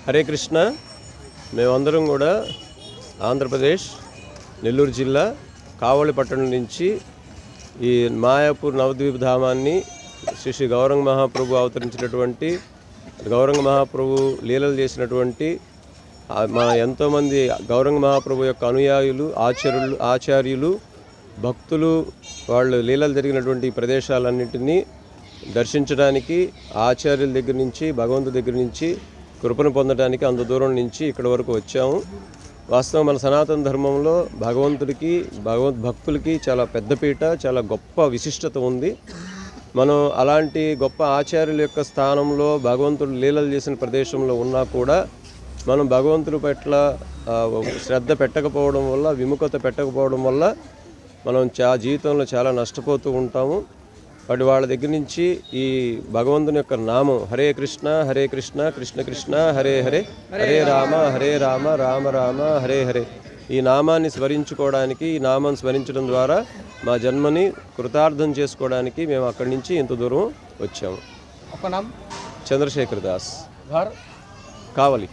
హరే కృష్ణ. మేమందరం కూడా ఆంధ్రప్రదేశ్ నెల్లూరు జిల్లా కావలి పట్టణం నుంచి ఈ మాయాపూర్ నవద్వీప్ ధామాన్ని శ్రీ గౌరంగ మహాప్రభు అవతరించినటువంటి గౌరంగ మహాప్రభు లీలలు చేసినటువంటి మా ఎంతోమంది గౌరంగ మహాప్రభు యొక్క అనుయాయులు ఆచార్యులు భక్తులు వాళ్ళు లీలలు జరిగినటువంటి ప్రదేశాలన్నింటినీ దర్శించడానికి ఆచార్యుల దగ్గర నుంచి భగవంతుడి దగ్గర నుంచి కృపను పొందడానికి అంత దూరం నుంచి ఇక్కడ వరకు వచ్చాము. వాస్తవం మన సనాతన ధర్మంలో భగవంతుడికి భక్తులకి చాలా పెద్దపీట, చాలా గొప్ప విశిష్టత ఉంది. మనం అలాంటి గొప్ప ఆచార్యుల యొక్క స్థానంలో భగవంతుడు లీలలు చేసిన ప్రదేశంలో ఉన్నా కూడా మనం భగవంతుడి పట్ల శ్రద్ధ పెట్టకపోవడం వల్ల, విముఖత పెట్టకపోవడం వల్ల మనం జీవితంలో చాలా నష్టపోతూ ఉంటాము. వాటి వాళ్ళ దగ్గర నుంచి ఈ భగవంతుని యొక్క నామం హరే కృష్ణ కృష్ణ కృష్ణ హరే హరే హరే రామ రామ రామ హరే హరే ఈ నామాన్ని స్మరించుకోవడానికి, ఈ నామాన్ని స్మరించడం ద్వారా మా జన్మని కృతార్థం చేసుకోవడానికి మేము అక్కడి నుంచి ఇంత దూరం వచ్చాము. చంద్రశేఖర్ దాస్, కావలి.